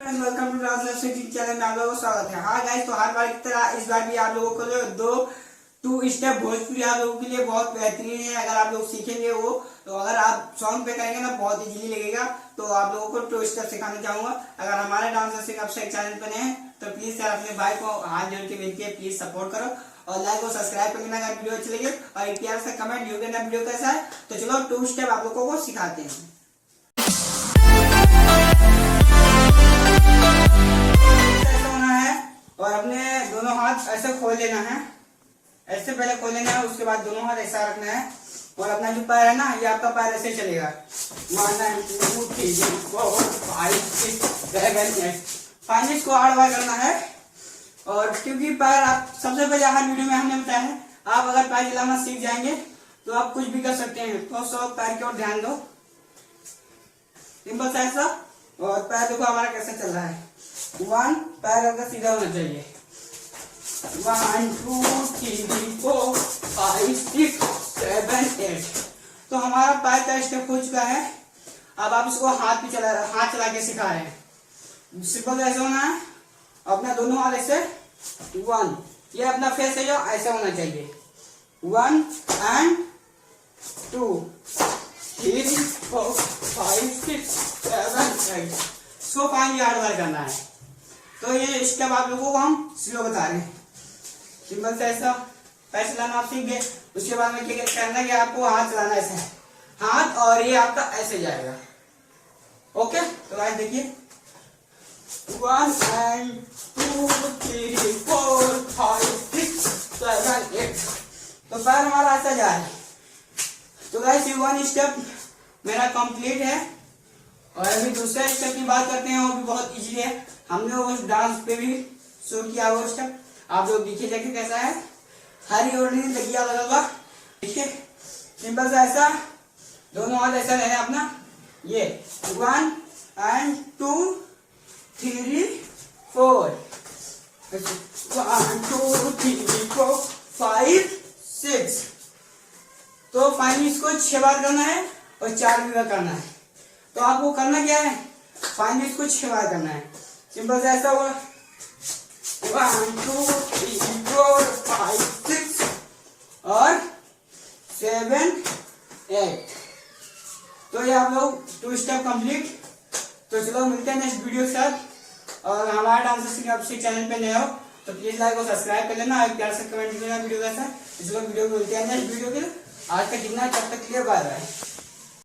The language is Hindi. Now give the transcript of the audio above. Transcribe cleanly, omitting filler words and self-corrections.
वेलकम टू चैनल में आप लोगों का स्वागत है। हाँ गाइस, तो हर बार की तरह इस बार भी आप लोगों को जो टू स्टेप भोजपुरी आप लोगों के लिए बहुत बेहतरीन है। अगर आप लोग सीखेंगे वो, तो अगर आप सॉन्ग पे करेंगे ना बहुत इजीली लगेगा। तो आप लोगों को टू स्टेप सिखाना चाहूंगा। अगर हमारे डांस सिंह आपसे चैनल पर हैं तो प्लीज यार अपने भाई को हाथ जोड़ के विनती है, प्लीज सपोर्ट करो और लाइक और सब्सक्राइब करना अगर वीडियो अच्छी लगे, और एक प्यार से कमेंट यू करना वीडियो कैसा है। तो चलो टू स्टेप आप लोगों को सिखाते हैं। और अपने दोनों हाथ ऐसे खोल लेना है, ऐसे पहले खोल लेना है, उसके बाद दोनों हाथ ऐसा रखना है और अपना जो पैर है ना, ये आपका पैर ऐसे चलेगा। 1 2 3 4 5 6 7 8 फाइनली इसको हार्ड वर्क करना है। और क्योंकि पैर आप सबसे पहले हर वीडियो में हमने बताया है, आप अगर पैर चलाना सीख जाएंगे तो आप कुछ भी कर सकते हैं। तो सब पैर की ओर ध्यान दो, सिंपल सा ऐसा। और पैर देखो हमारा कैसे चल रहा है। 1 पैर अगर सीधा होना चाहिए। 1 2 3 4 5 6 7 8 तो हमारा पैर का स्टेप हो चुका है। अब आप इसको हाथ चला के सिखा रहे हैं। सिंपल ऐसे होना है, अपना दोनों हाथ ऐसे 1, ये अपना फेस है जो ऐसे होना चाहिए। 1 and 2 3 4 5 6 7 8 इसको फाइनली हार्ड वर्क करना है। तो ये स्टेप आप लोगों को हम स्लो बता रहे हैं। सिंपल से ऐसा पैर चलाना आप सीख गए। उसके बाद में क्या करना है कि आपको हाथ चलाना ऐसे है, हाथ, और ये आपका ऐसे जाएगा। ओके, तो गाइस देखिए 1 and 2 3 4 5 6 7 8 तो पैर हमारा ऐसा जा रहा है। तो गाइस ये 1 स्टेप मेरा कंप्लीट है। और अभी दूसरे स्टेप की बात करते हैं, वो भी बहुत इजी है। हमने वो डांस पे भी शो किया वो स्टेप, आप लोग देखिए देखिए कैसा है। हरी और नीली लगिया लगा, देखिए सिंपल सा ऐसा, दोनों हाथ ऐसा रहना अपना। ये 1 and 2 3 4 1 2 3 4 5 6 तो फाइनली इसको 6 बार करना है और 4 बार करना है। तो आपको करना क्या है, फाइनली इसको 6 बार करना है। सिंपल से ऐसा हुआ 1 2 3 4 5 6 और 7 8 तो ये आप लोग 2 स्टेप कंप्लीट। तो चलो मिलते हैं नेक्स्ट वीडियो के साथ। और हमारा डांस सिंह आपसे चैनल पे नए हो तो प्लीज लाइक और सब्सक्राइब कर लेना और प्यार से कमेंट करना वीडियो कैसा। चलो वीडियो को मिलते हैं नेक्स्ट वीडियो के। आज का जितना तब तक क्लियर बाय बाय।